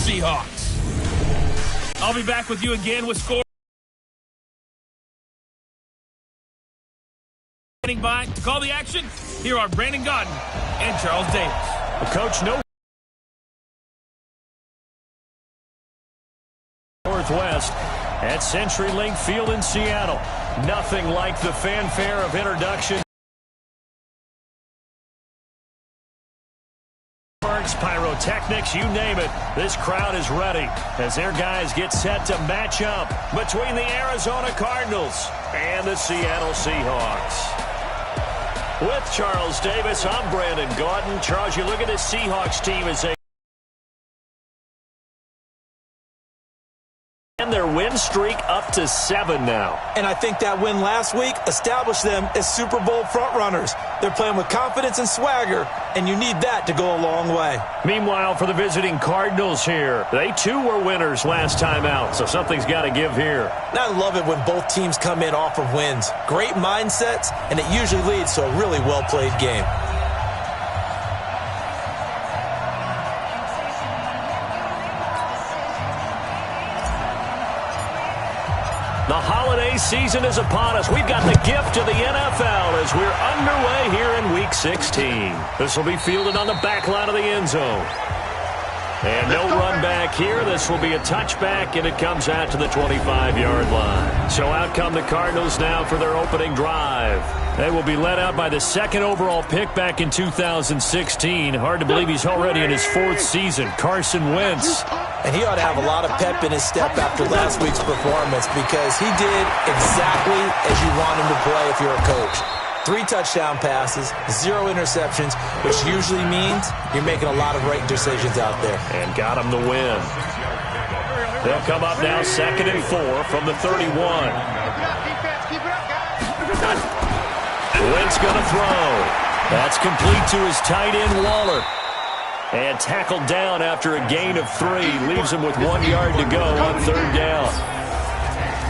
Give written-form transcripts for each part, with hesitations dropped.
Seahawks. I'll be back with you again with score. Standing by to call the action, here are Brandon Gaudin and Charles Davis. Coach, no Northwest at CenturyLink Field in Seattle. Nothing like the fanfare of introduction. Pyrotechnics, you name it. This crowd is ready as their guys get set to match up between the Arizona Cardinals and the Seattle Seahawks. With Charles Davis, I'm Brandon Gaudin. Charles, you look at this Seahawks team as they and their win streak up to 7 now. And I think that win last week established them as Super Bowl frontrunners. They're playing with confidence and swagger, and you need that to go a long way. Meanwhile, for the visiting Cardinals here, they too were winners last time out, so something's got to give here. And I love it when both teams come in off of wins. Great mindsets, and it usually leads to a really well-played game. The holiday season is upon us. We've got the gift of the NFL as we're underway here in Week 16. This will be fielded on the back line of the end zone. And no run back here. This will be a touchback, and it comes out to the 25-yard line. So out come the Cardinals now for their opening drive. They will be led out by the second overall pick back in 2016. Hard to believe he's already in his 4th season. Carson Wentz. And he ought to have a lot of pep in his step after last week's performance because he did exactly as you want him to play if you're a coach. 3 touchdown passes, 0 interceptions, which usually means you're making a lot of right decisions out there. And got him the win. They'll come up now 2nd and 4 from the 31. Wentz going to throw. That's complete to his tight end, Waller. And tackled down after a gain of 3. Leaves him with 1 yard to go on 3rd down.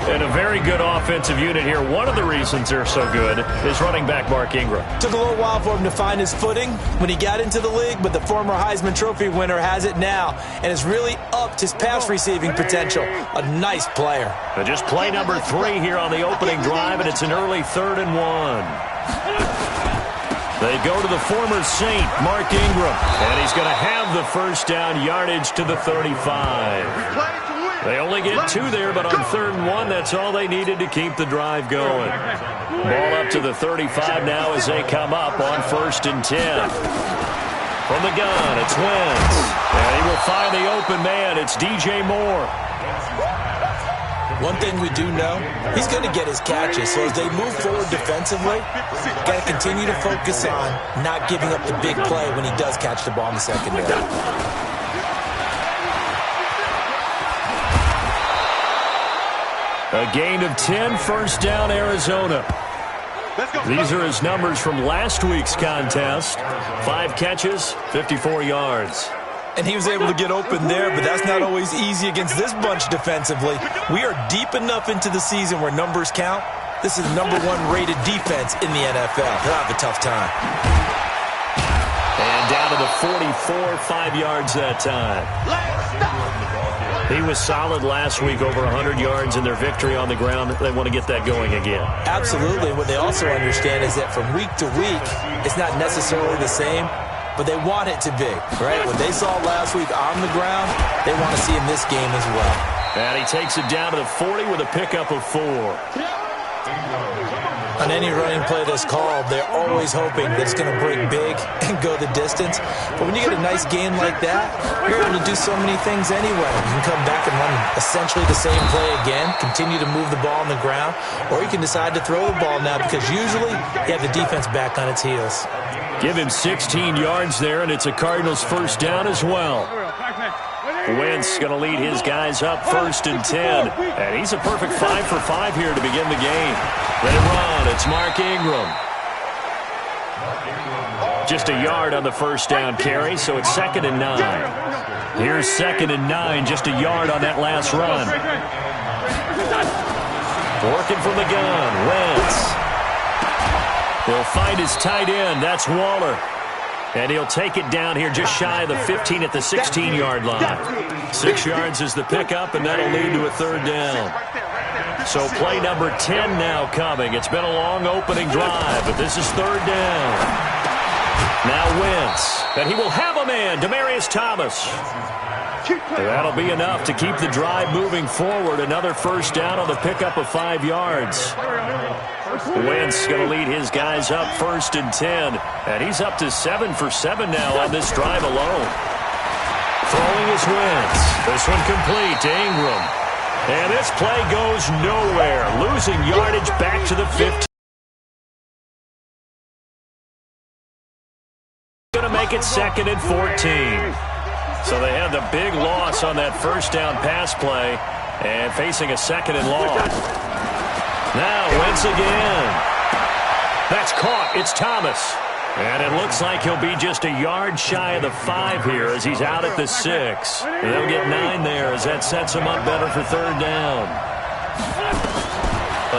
And a very good offensive unit here. One of the reasons they're so good is running back Mark Ingram. Took a little while for him to find his footing when he got into the league, but the former Heisman Trophy winner has it now and has really upped his pass receiving potential. A nice player. But just play number 3 here on the opening drive, and it's an early 3rd and 1. They go to the former Saint, Mark Ingram, and he's going to have the first down yardage to the 35. They only get 2 there, but on 3rd and 1, that's all they needed to keep the drive going. Ball up to the 35 now as they come up on 1st and 10. From the gun, it's Wentz. And he will find the open man. It's DJ Moore. One thing we do know, he's going to get his catches. So as they move forward defensively, got to continue to focus on not giving up the big play when he does catch the ball in the secondary. A gain of 10, 1st down, Arizona. These are his numbers from last week's contest. 5 catches, 54 yards. And he was able to get open there, but that's not always easy against this bunch defensively. We are deep enough into the season where numbers count. This is #1 rated defense in the NFL. They'll have a tough time. And down to the 44, 5 yards that time. He was solid last week, over 100 yards in their victory on the ground. They want to get that going again. Absolutely. And what they also understand is that from week to week, it's not necessarily the same, but they want it to be, right? What they saw last week on the ground, they want to see in this game as well. And he takes it down to the 40 with a pickup of 4. On any running play that's called, they're always hoping that it's going to break big and go the distance. But when you get a nice game like that, you're able to do so many things anyway. You can come back and run essentially the same play again, continue to move the ball on the ground, or you can decide to throw the ball now because usually you have the defense back on its heels. Give him 16 yards there, and it's a Cardinals 1st down as well. Wentz going to lead his guys up 1st and 10. And he's a perfect 5 for 5 here to begin the game. They run. It's Mark Ingram. Just a yard on the 1st down carry, so it's 2nd and 9. Here's 2nd and 9, just a yard on that last run. Working from the gun, Wentz. He'll find his tight end. That's Waller. And he'll take it down here just shy of the 15 at the 16-yard line. 6 yards is the pickup, and that'll lead to a third down. So play number 10 now coming. It's been a long opening drive, but this is third down. Now Wentz, and he will have a man, Demaryius Thomas. That'll be enough to keep the drive moving forward. Another first down on the pickup of 5 yards. Wentz going to lead his guys up 1st and 10. And he's up to 7 for 7 now on this drive alone. Throwing is Wentz. This one complete to Ingram. And this play goes nowhere. Losing yardage back to the 15. Going to make it 2nd and 14. So they had the big loss on that first down pass play and facing a 2nd and long. Now Wentz again. That's caught. It's Thomas. And it looks like he'll be just a yard shy of the 5 here as he's out at the 6. And they'll get 9 there as that sets him up better for third down.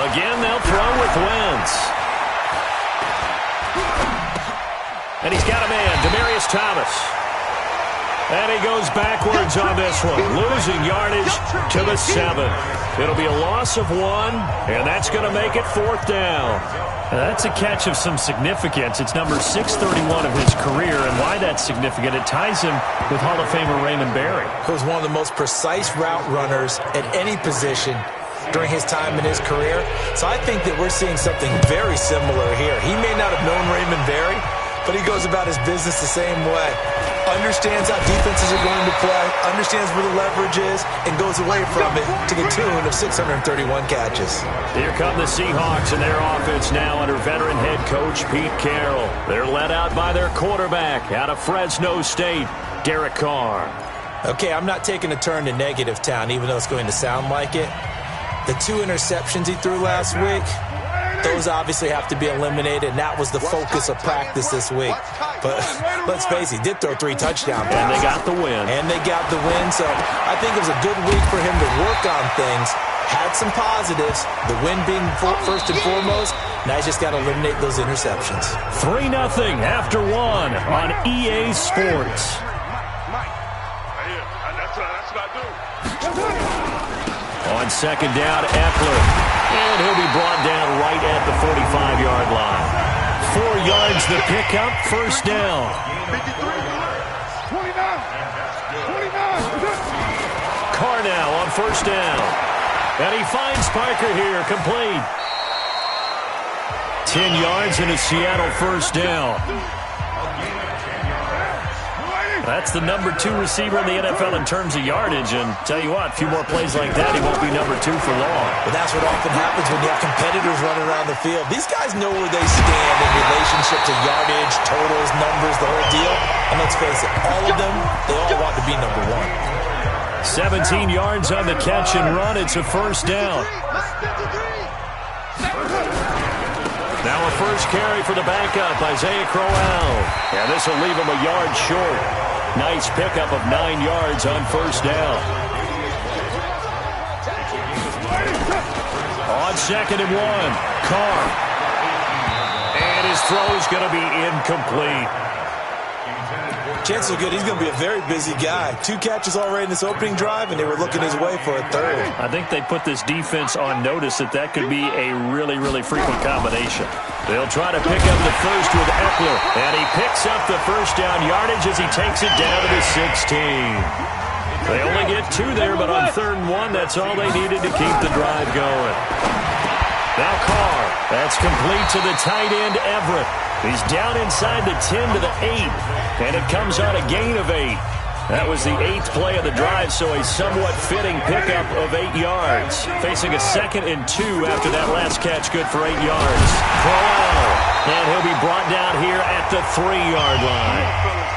Again, they'll throw with Wentz. And he's got a man, Demaryius Thomas. And he goes backwards on this one, losing yardage to the 7. It'll be a loss of 1, and that's going to make it 4th down. That's a catch of some significance. It's number 631 of his career, and why that's significant, it ties him with Hall of Famer Raymond Berry. He was one of the most precise route runners at any position during his time in his career. So I think that we're seeing something very similar here. He may not have known Raymond Berry, but he goes about his business the same way. Understands how defenses are going to play, understands where the leverage is, and goes away from it to the tune of 631 catches. Here come the Seahawks and their offense now under veteran head coach Pete Carroll. They're led out by their quarterback out of Fresno State, Derek Carr. Okay, I'm not taking a turn to negative town, even though it's going to sound like it. The 2 interceptions he threw last week, those obviously have to be eliminated, and that was the focus of practice this week. But let's face it, he did throw 3 touchdown passes. And they got the win. So I think it was a good week for him to work on things. Had some positives, the win being first and foremost. Now he's just got to eliminate those interceptions. 3-0 after 1 on EA Sports. On 2nd down, Eckler. And he'll be brought down right at the 45-yard line. 4 yards the pickup, first down. Carr now on first down. And he finds Parker here, complete. 10 yards and a Seattle first down. That's the number 2 receiver in the NFL in terms of yardage. And tell you what, a few more plays like that, he won't be number 2 for long. But that's what often happens when you have competitors running around the field. These guys know where they stand in relationship to yardage, totals, numbers, the whole deal. And let's face it, all of them, they all want to be number 1. 17 yards on the catch and run. It's a first down. Now a first carry for the backup, Isaiah Crowell. And this will leave him a yard short. Nice pickup of 9 yards on first down. On 2nd and 1, Carr. And his throw's going to be incomplete. Chances are good he's going to be a very busy guy. 2 catches already in this opening drive, and they were looking his way for a 3rd. I think they put this defense on notice that could be a really, really frequent combination. They'll try to pick up the first with Eckler, and he picks up the first down yardage as he takes it down to the 16. They only get 2 there, but on 3rd and 1, that's all they needed to keep the drive going. Now Carr, that's complete to the tight end, Everett. He's down inside the 10 to the 8, and it comes on a gain of 8. That was the 8th play of the drive, so a somewhat fitting pickup of 8 yards. Facing a 2nd and 2 after that last catch, good for 8 yards. Crowell, and he'll be brought down here at the 3-yard line.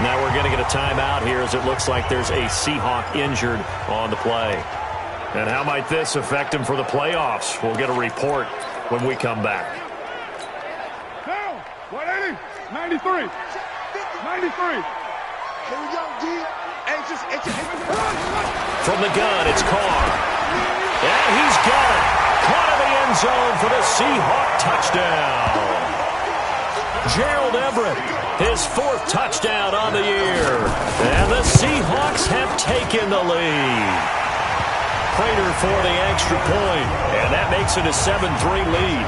Now we're going to get a timeout here as it looks like there's a Seahawk injured on the play. And how might this affect him for the playoffs? We'll get a report when we come back. 93. 93. Here we go, G. From the gun, it's Carr. And he's got it. Caught in the end zone for the Seahawk touchdown. Gerald Everett His 4th touchdown on the year. And the Seahawks have taken the lead. Prater for the extra point. And that makes it a 7-3 lead.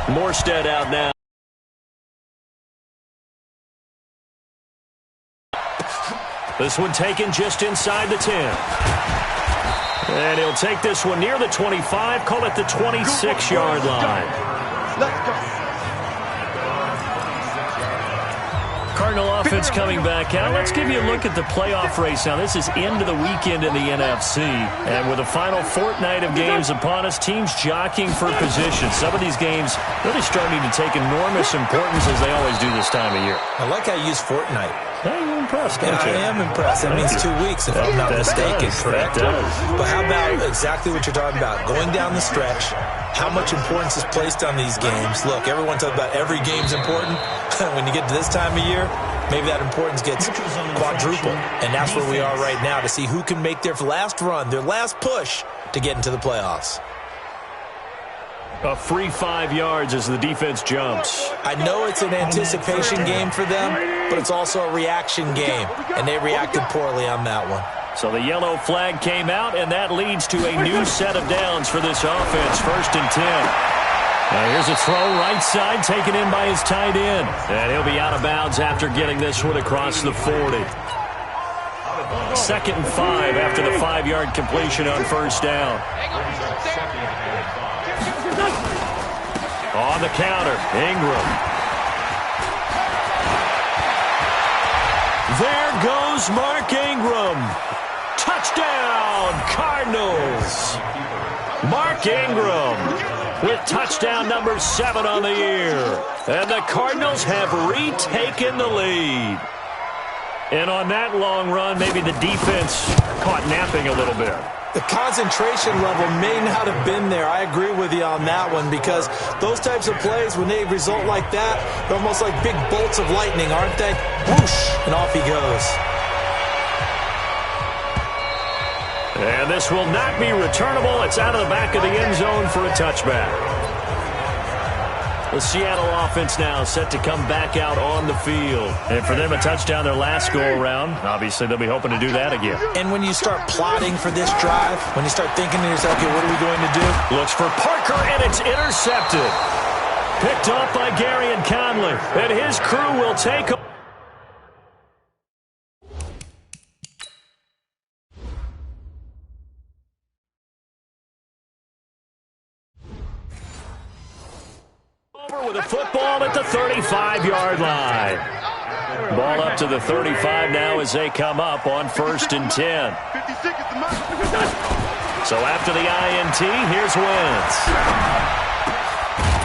Morstead out now. This one taken just inside the 10. And he'll take this one near the 25, call it the 26-yard line. Let's go. Cardinal offense coming back out. Let's give you a look at the playoff race now. This is into the weekend in the NFC. And with the final fortnight of games upon us, teams jockeying for position. Some of these games really starting to take enormous importance as they always do this time of year. I like how you use fortnight. Hey, you're impressed, don't Yeah, you? I am impressed. That means 2 weeks, if I'm not mistaken, correct? That does. But how about exactly what you're talking about? Going down the stretch, how much importance is placed on these games? Look, everyone talks about every game's important. When you get to this time of year, maybe that importance gets quadrupled. And that's where we are right now to see who can make their last run, their last push to get into the playoffs. A free 5 yards as the defense jumps. I know it's an anticipation game for them, but it's also a reaction game, and they reacted poorly on that one. So the yellow flag came out, and that leads to a new set of downs for this offense. 1st and 10. Now here's a throw right side taken in by his tight end. And he'll be out of bounds after getting this one across the 40. 2nd and 5 after the 5-yard completion on 1st down. On the counter, Ingram. There goes Mark Ingram. Touchdown, Cardinals. Mark Ingram with touchdown number 7 on the year. And the Cardinals have retaken the lead. And on that long run, maybe the defense caught napping a little bit. The concentration level may not have been there. I agree with you on that one, because those types of plays, when they result like that, they're almost like big bolts of lightning, aren't they? Whoosh, and off he goes. And this will not be returnable. It's out of the back of the end zone for a touchback. The Seattle offense now set to come back out on the field. And for them, a touchdown their last go-around. Obviously, they'll be hoping to do that again. And when you start plotting for this drive, when you start thinking to yourself, okay, what are we going to do? Looks for Parker, and it's intercepted. Picked off by Gary and Conley. And his crew will take over. With a football at the 35-yard line. Ball up to the 35 now as they come up on 1st and 10. So after the INT, here's Wentz.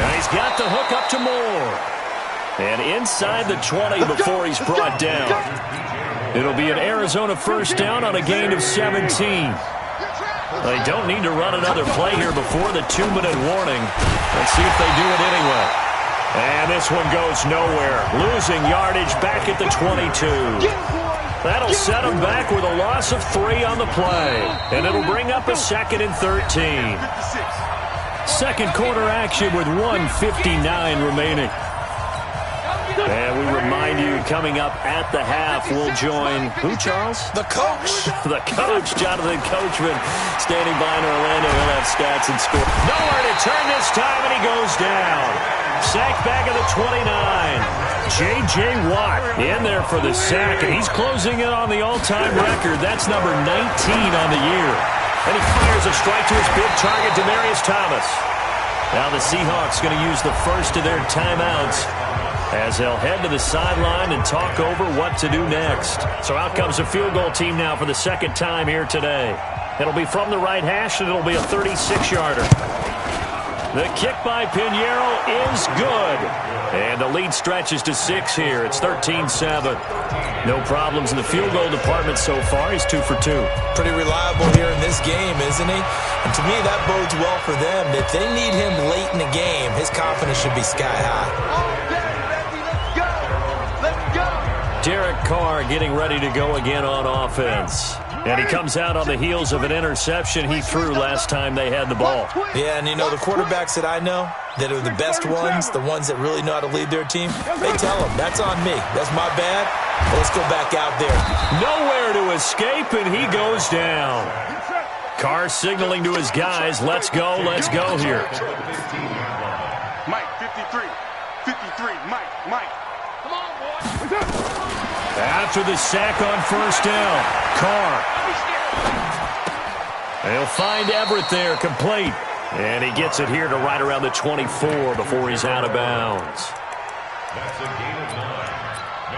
And he's got the hook up to Moore. And inside the 20 before he's brought down. It'll be an Arizona 1st down on a gain of 17. They don't need to run another play here before the 2-minute warning. Let's see if they do it anyway. And this one goes nowhere. Losing yardage back at the 22. That'll set them back with a loss of 3 on the play. And it'll bring up a 2nd and 13. Second quarter action with 1:59 remaining. And we remind you, coming up at the half, we'll join, who, Charles? The coach. The coach, Jonathan Coachman, standing by in Orlando. He'll have stats and score. Nowhere to turn this time, and he goes down. Sack back at the 29. J.J. Watt in there for the sack, and he's closing in on the all-time record. That's number 19 on the year. And he fires a strike to his big target, Demaryius Thomas. Now the Seahawks going to use the first of their timeouts as they'll head to the sideline and talk over what to do next. So out comes a field goal team now for the 2nd time here today. It'll be from the right hash, and it'll be a 36-yarder. The kick by Pinheiro is good. And the lead stretches to 6 here. It's 13-7. No problems in the field goal department so far. He's 2 for 2. Pretty reliable here in this game, isn't he? And to me, that bodes well for them. If they need him late in the game, his confidence should be sky high. Derek Carr getting ready to go again on offense. And he comes out on the heels of an interception he threw last time they had the ball. Yeah, and you know, the quarterbacks that I know that are the best ones, the ones that really know how to lead their team, they tell them, that's on me. That's my bad. Let's go back out there. Nowhere to escape, and he goes down. Carr signaling to his guys, let's go here. Mike, 53. 53, Mike. Come on, boy. After the sack on first down, Carr. He'll find Everett there, complete. And he gets it here to right around the 24 before he's out of bounds.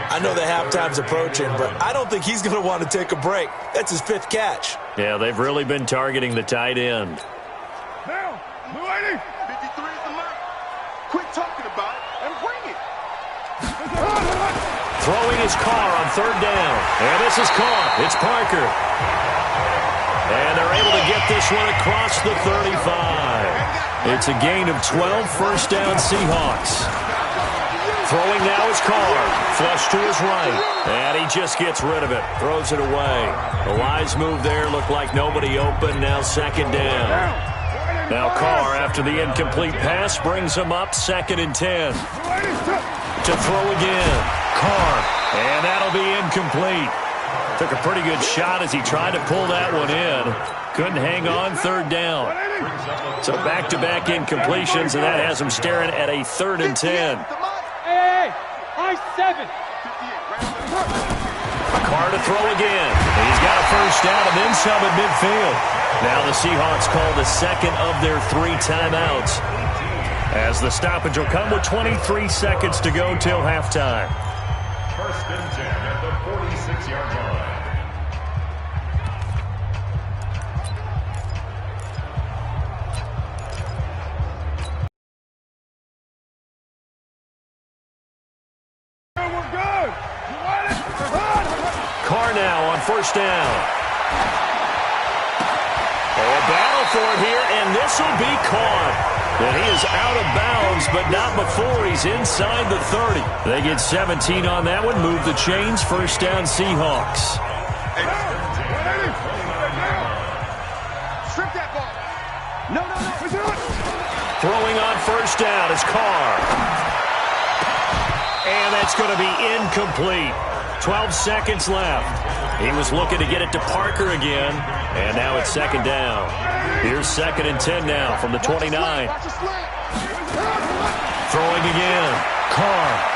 I know the halftime's approaching, but I don't think he's going to want to take a break. That's his 5th catch. Yeah, they've really been targeting the tight end. Now, blue 80. 53 is the mark. Quit talking about it and bring it. Throwing his Carr on third down. And this is caught. It's Parker. And they're able to get this one across the 35. It's a gain of 12, first down Seahawks. Throwing now is Carr. Flush to his right. And he just gets rid of it. Throws it away. The wise move there. Looked like nobody open. Now second down. Now Carr, after the incomplete pass, brings him up 2nd and 10. To throw again. Carr. And that'll be incomplete. Took a pretty good shot as he tried to pull that one in. Couldn't hang on, third down. So back-to-back incompletions, and that has him staring at a 3rd and 10. Hey, I-7. Carr to throw again. He's got a first down and then some at midfield. Now the Seahawks call the second of their 3 timeouts, as the stoppage will come with 23 seconds to go till halftime. First and 10 at the 46-yard line. Carr now on first down. A battle for it here, and this will be caught. And he is out of bounds, but not before he's inside the 30. They get 17 on that one, move the chains, first down Seahawks. Strip that ball. No. Throwing on first down is Carr. And that's going to be incomplete. 12 seconds left. He was looking to get it to Parker again, and now it's second down. Here's 2nd and 10 now from the 29. Throwing again. Carr.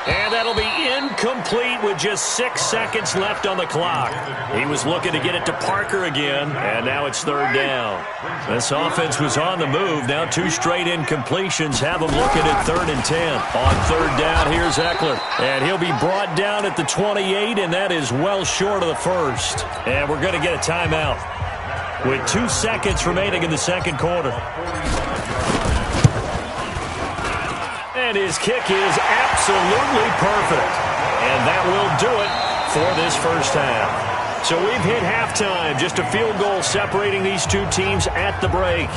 And that'll be incomplete with just 6 seconds left on the clock. He was looking to get it to Parker again, and now it's third down. This offense was on the move. Now 2 straight incompletions have them looking at 3rd and 10. On third down, here's Eckler. And he'll be brought down at the 28, and that is well short of the first. And we're going to get a timeout with 2 seconds remaining in the second quarter. And his kick is absolutely perfect. And that will do it for this first half. So we've hit halftime. Just a field goal separating these 2 teams at the break.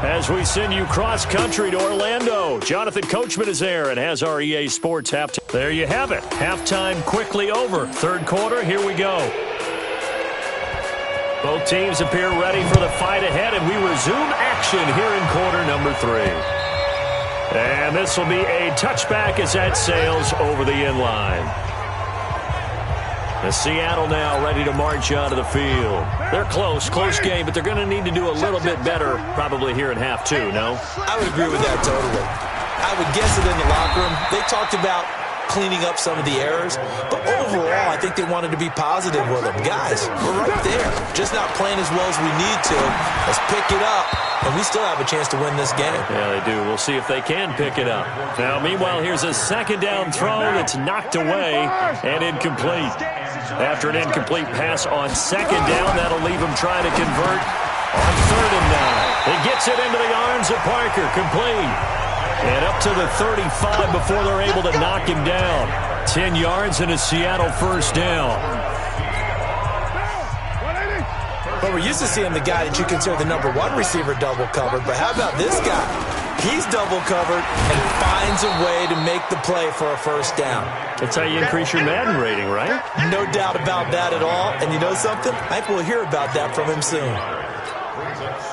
As we send you cross-country to Orlando, Jonathan Coachman is there and has our EA Sports halftime. There you have it. Halftime quickly over. Third quarter, here we go. Both teams appear ready for the fight ahead, and we resume action here in quarter number 3. And this will be a touchback as that sails over the inline. The Seattle now ready to march onto the field. They're close game, but they're going to need to do a little bit better probably here in half 2, no? I would agree with that totally. I would guess it in the locker room. They talked about cleaning up some of the errors. But overall, I think they wanted to be positive with them. Guys, we're right there. Just not playing as well as we need to. Let's pick it up, and we still have a chance to win this game. Yeah, they do. We'll see if they can pick it up. Now, meanwhile, here's a second down throw that's knocked away and incomplete. After an incomplete pass on second down, that'll leave him trying to convert on 3rd and 9. He gets it into the arms of Parker, complete. And up to the 35 before they're able to knock him down. 10 yards and a Seattle first down. But we're used to seeing the guy that you consider the number 1 receiver double covered. But how about this guy? He's double covered and finds a way to make the play for a first down. That's how you increase your Madden rating, right? No doubt about that at all. And you know something? I think we'll hear about that from him soon.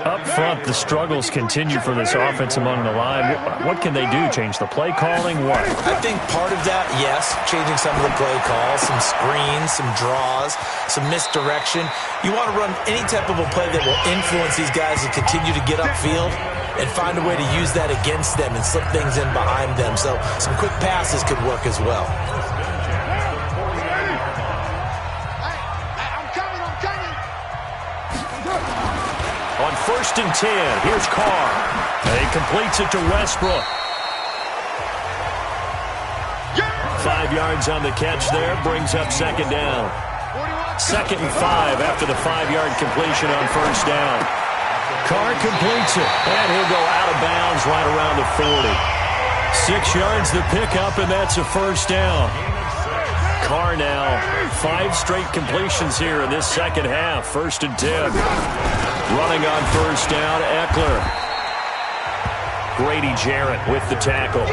Up front, the struggles continue for this offense among the line. What can they do? Change the play calling? What? I think part of that, yes, changing some of the play calls, some screens, some draws, some misdirection. You want to run any type of a play that will influence these guys to continue to get upfield and find a way to use that against them and slip things in behind them. So some quick passes could work as well. On 1st and 10, here's Carr. He completes it to Westbrook. 5 yards on the catch there, brings up second down. 2nd and 5 after the 5-yard completion on first down. Carr completes it, and he'll go out of bounds right around the 40. 6 yards the pickup, and that's a first down. Carr now, 5 straight completions here in this second half. 1st and 10. Running on first down, Eckler. Grady Jarrett with the tackle.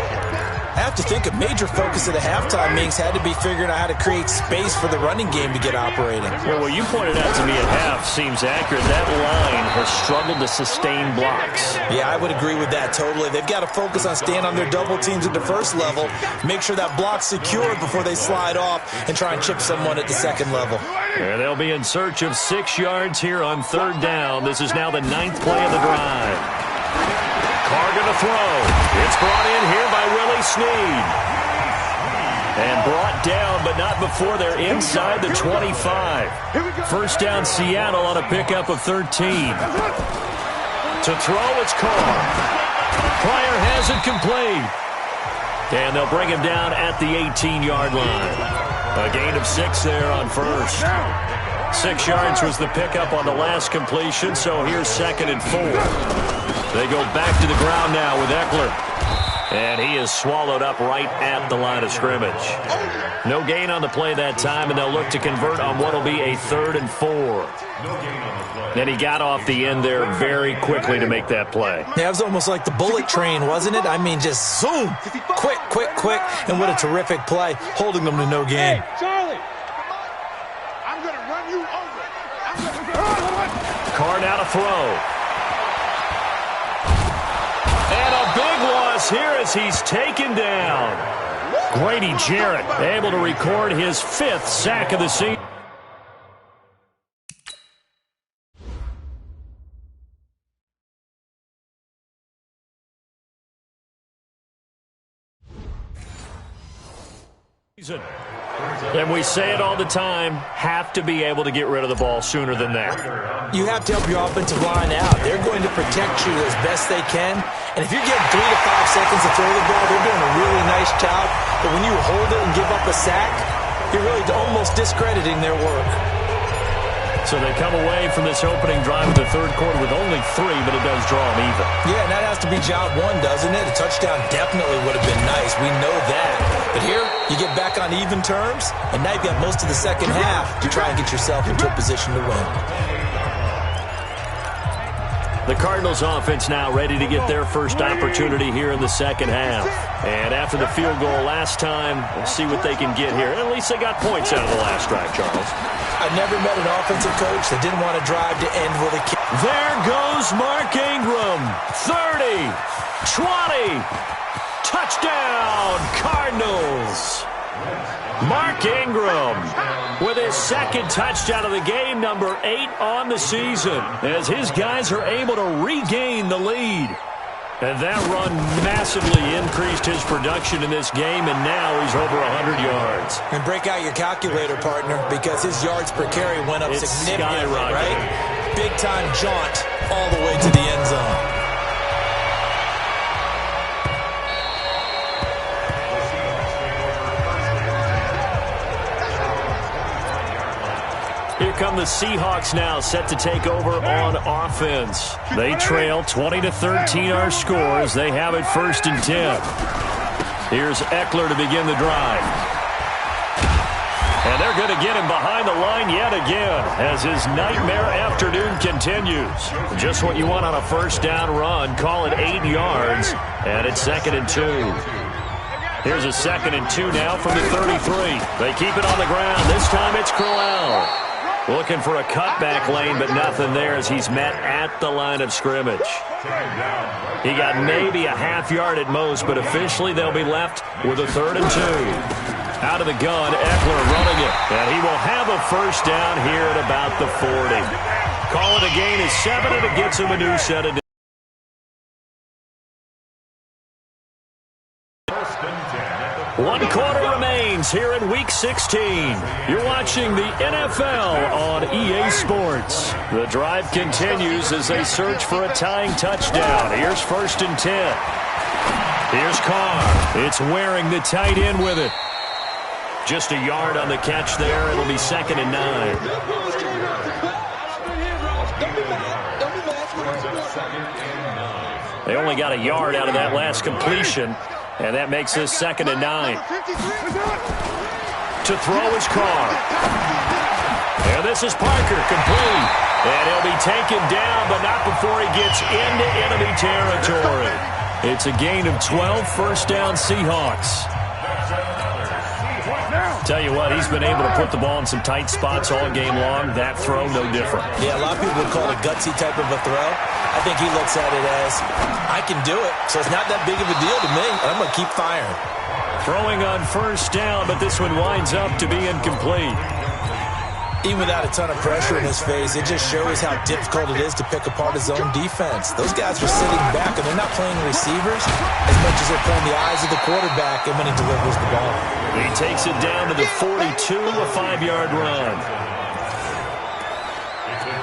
I have to think a major focus of the halftime meetings had to be figuring out how to create space for the running game to get operating. Well, what you pointed out to me at half seems accurate. That line has struggled to sustain blocks. Yeah, I would agree with that totally. They've got to focus on staying on their double teams at the first level, make sure that block's secured before they slide off and try and chip someone at the second level. And they'll be in search of 6 yards here on 3rd down. This is now the 9th play of the drive. Carr going to throw. It's brought in here by Willie Snead. And brought down, but not before they're inside the 25. First down Seattle on a pickup of 13. To throw, it's Carr. Pryor has it complete. And they'll bring him down at the 18-yard line. A gain of 6 there on first. 6 yards was the pickup on the last completion, so here's 2nd and 4. They go back to the ground now with Eckler. And he is swallowed up right at the line of scrimmage. No gain on the play that time, and they'll look to convert on what will be a 3rd and 4. Then he got off the end there very quickly to make that play. Yeah, it was almost like the bullet train, wasn't it? I mean, just zoom. Quick, quick, quick. And what a terrific play, holding them to no gain. Hey, Charlie! I'm going to run you over. Carr now to throw. And a big loss here as he's taken down. Grady Jarrett able to record his 5th sack of the season. And we say it all the time, have to be able to get rid of the ball sooner than that. You have to help your offensive line out. They're going to protect you as best they can. And if you're getting 3 to 5 seconds to throw the ball, they're doing a really nice job. But when you hold it and give up a sack, you're really almost discrediting their work. So they come away from this opening drive of the 3rd quarter with only 3, but it does draw them even. Yeah, and that has to be job 1, doesn't it? A touchdown definitely would have been nice. We know that. But here, you get back on even terms, and now you've got most of the second half to try and get yourself into a position to win. The Cardinals offense now ready to get their first opportunity here in the second half. And after the field goal last time, we'll see what they can get here. At least they got points out of the last drive, Charles. I've never met an offensive coach that didn't want to drive to end with a kick. There goes Mark Ingram. 30, 20, touchdown, Cardinals. Mark Ingram with his 2nd touchdown of the game, number 8 on the season, as his guys are able to regain the lead. And that run massively increased his production in this game, and now he's over 100 yards. And break out your calculator, partner, because his yards per carry went up significantly, right? Big-time jaunt all the way to the end zone. Here come the Seahawks now, set to take over on offense. They trail 20-13 our score as they have it 1st and 10. Here's Eckler to begin the drive. And they're going to get him behind the line yet again as his nightmare afternoon continues. Just what you want on a 1st down run. Call it 8 yards, and it's 2nd and 2. Here's a 2nd and 2 now from the 33. They keep it on the ground. This time it's Crowell. Looking for a cutback lane, but nothing there as he's met at the line of scrimmage. He got maybe a half yard at most, but officially they'll be left with a 3rd and 2. Out of the gun, Eckler running it, and he will have a 1st down here at about the 40. Call it a gain of 7, and it gets him a new set of. 1 quarter remains here in Week 16. You're watching the NFL on EA Sports. The drive continues as they search for a tying touchdown. Here's 1st and 10. Here's Carr. It's wearing the tight end with it. Just a yard on the catch there. It'll be 2nd and 9. They only got a yard out of that last completion. And that makes this 2nd and 9. To throw is Carr. And this is Parker, complete. And he'll be taken down, but not before he gets into enemy territory. It's a gain of 12, 1st down Seahawks. Tell you what, he's been able to put the ball in some tight spots all game long. That throw, no different. Yeah, a lot of people would call it a gutsy type of a throw. I think he looks at it as, I can do it, so it's not that big of a deal to me. I'm going to keep firing. Throwing on 1st down, but this one winds up to be incomplete. Even without a ton of pressure in his face, it just shows how difficult it is to pick apart his own defense. Those guys are sitting back, and they're not playing receivers as much as they're playing the eyes of the quarterback and when he delivers the ball. He takes it down to the 42, a 5-yard run.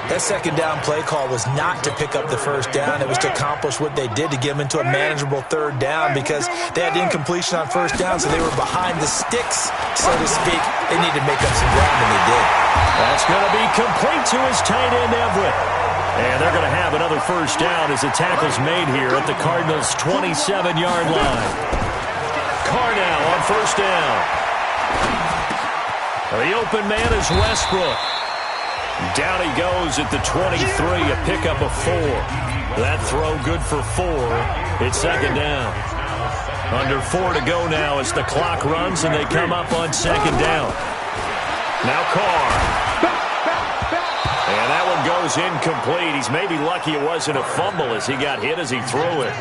That 2nd down play call was not to pick up the 1st down. It was to accomplish what they did to get them into a manageable 3rd down because they had incompletion on 1st down, so they were behind the sticks, so to speak. They needed to make up some ground, and they did. That's going to be complete to his tight end, Everett. And they're going to have another 1st down as the tackle's made here at the Cardinals' 27-yard line. Carr now on 1st down. The open man is Westbrook. Down he goes at the 23, a pickup of 4. That throw good for 4. It's 2nd down. Under 4 to go now as the clock runs and they come up on 2nd down. Now Carr. And that one goes incomplete. He's maybe lucky it wasn't a fumble as he got hit as he threw it.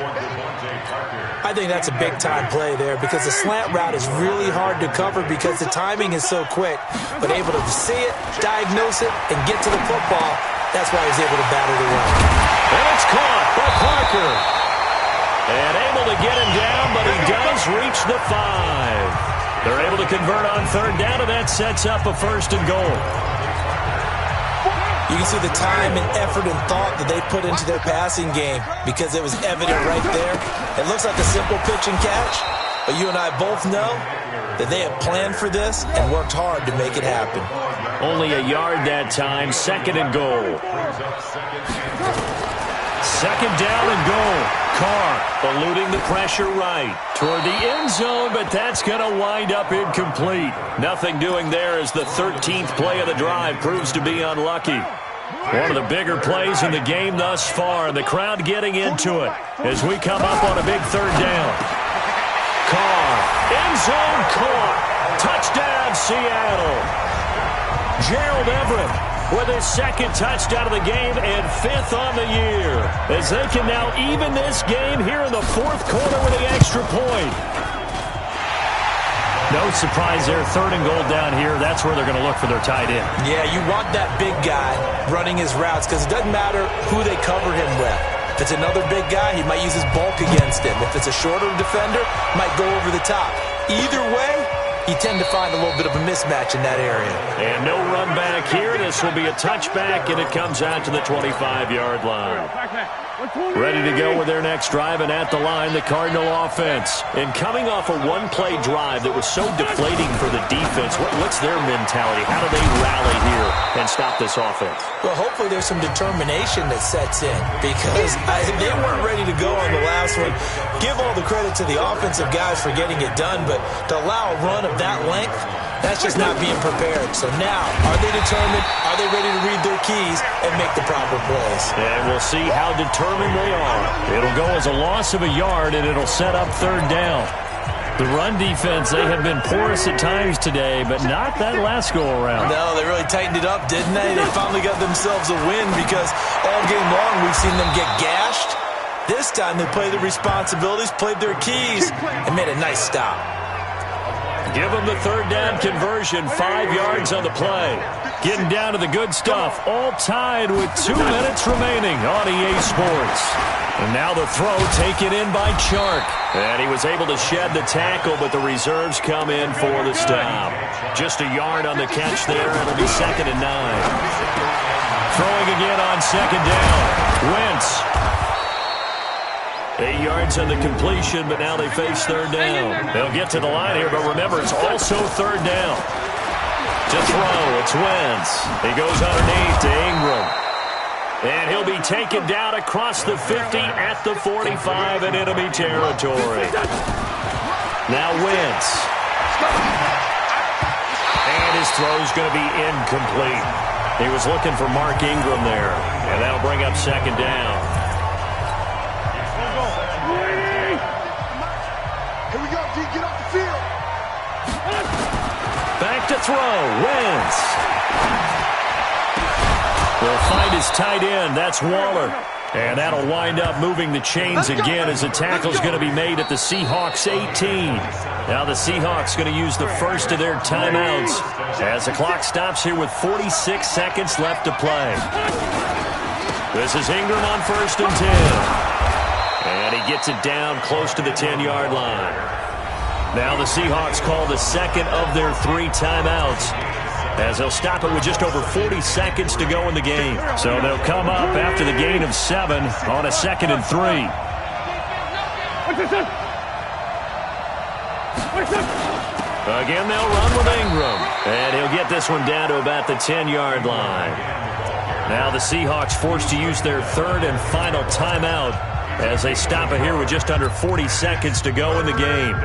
I think that's a big-time play there because the slant route is really hard to cover because the timing is so quick. But able to see it, diagnose it, and get to the football, that's why he's able to battle the run. And it's caught by Parker. And able to get him down, but he does reach the 5. They're able to convert on 3rd down, and that sets up a 1st and goal. You can see the time and effort and thought that they put into their passing game because it was evident right there. It looks like a simple pitch and catch, but you and I both know that they have planned for this and worked hard to make it happen. Only a yard that time, 2nd and goal. 2nd down and goal. Carr eluding the pressure right toward the end zone, but that's going to wind up incomplete. Nothing doing there as the 13th play of the drive proves to be unlucky. One of the bigger plays in the game thus far, and the crowd getting into it as we come up on a big 3rd down. Carr, end zone caught. Touchdown, Seattle. Gerald Everett with his 2nd touchdown of the game and 5th on the year, as they can now even this game here in the 4th quarter with an extra point. No surprise there, 3rd and goal down here. That's where they're going to look for their tight end. Yeah, you want that big guy running his routes because it doesn't matter who they cover him with. If it's another big guy, he might use his bulk against him. If it's a shorter defender, might go over the top. Either way, you tend to find a little bit of a mismatch in that area. And no run back here. This will be a touchback, and it comes out to the 25-yard line. Ready to go with their next drive, and at the line, the Cardinal offense. And coming off a one-play drive that was so deflating for the defense, what's their mentality? How do they rally here and stop this offense? Well, hopefully there's some determination that sets in, because they weren't ready to go on the last one. Give all the credit to the offensive guys for getting it done, but to allow a run of that length, that's just not being prepared. So now, are they determined? Are they ready to read their keys and make the proper plays? And we'll see how determined they are. It'll go as a loss of a yard, and it'll set up third down. The run defense, they have been porous at times today, but not that last go-around. No, they really tightened it up, didn't they? They finally got themselves a win, because all game long we've seen them get gashed. This time they played their responsibilities, played their keys, and made a nice stop. Give them the third down conversion, 5 yards on the play. Getting down to the good stuff, all tied with 2 minutes remaining on EA Sports. And now the throw taken in by Chark. And he was able to shed the tackle, but the reserves come in for the stop. Just a yard on the catch there. It'll be 2nd and 9. Throwing again on 2nd down. Wentz. 8 yards on the completion, but now they face third down. They'll get to the line here, but remember, it's also third down. To throw, it's Wentz. He goes underneath to Ingram. And he'll be taken down across the 50 at the 45 in enemy territory. Now Wentz. And his throw's going to be incomplete. He was looking for Mark Ingram there. And that'll bring up 2nd down. Here we go, D. Get off the field. Back to throw. Wentz. They'll find his tight end. That's Waller. And that'll wind up moving the chains again as the tackle's going to be made at the Seahawks 18. Now the Seahawks going to use the first of their timeouts as the clock stops here with 46 seconds left to play. This is Ingram on 1st and 10. And he gets it down close to the 10-yard line. Now the Seahawks call the second of their 3 timeouts, as they'll stop it with just over 40 seconds to go in the game. So they'll come up after the gain of 7 on a 2nd and 3. Again, they'll run with Ingram. And he'll get this one down to about the 10-yard line. Now the Seahawks forced to use their 3rd and final timeout as they stop it here with just under 40 seconds to go in the game.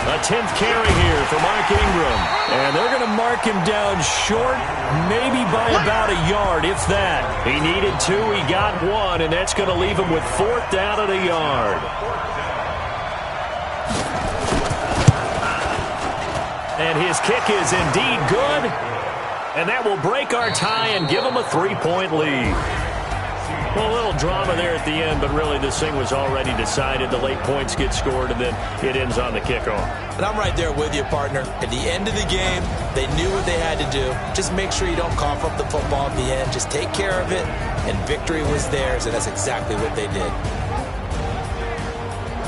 A 10th carry here for Mark Ingram. And they're going to mark him down short, maybe by about a yard, if that. He needed 2, he got 1, and that's going to leave him with 4th down at a yard. And his kick is indeed good. And that will break our tie and give him a 3-point lead. Well, a little drama there at the end, but really this thing was already decided. The late points get scored, and then it ends on the kickoff. And I'm right there with you, partner. At the end of the game, they knew what they had to do. Just make sure you don't cough up the football at the end. Just take care of it, and victory was theirs, and that's exactly what they did.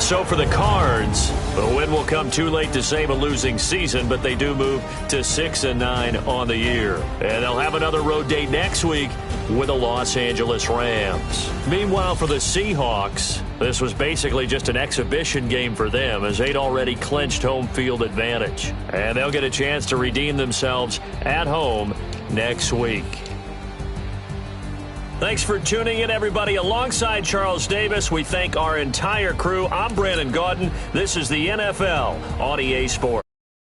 So for the Cards, the win will come too late to save a losing season, but they do move to 6-9 on the year. And they'll have another road date next week with the Los Angeles Rams. Meanwhile, for the Seahawks, this was basically just an exhibition game for them, as they'd already clinched home field advantage. And they'll get a chance to redeem themselves at home next week. Thanks for tuning in, everybody. Alongside Charles Davis, we thank our entire crew. I'm Brandon Gaudin. This is the NFL on EA Sports.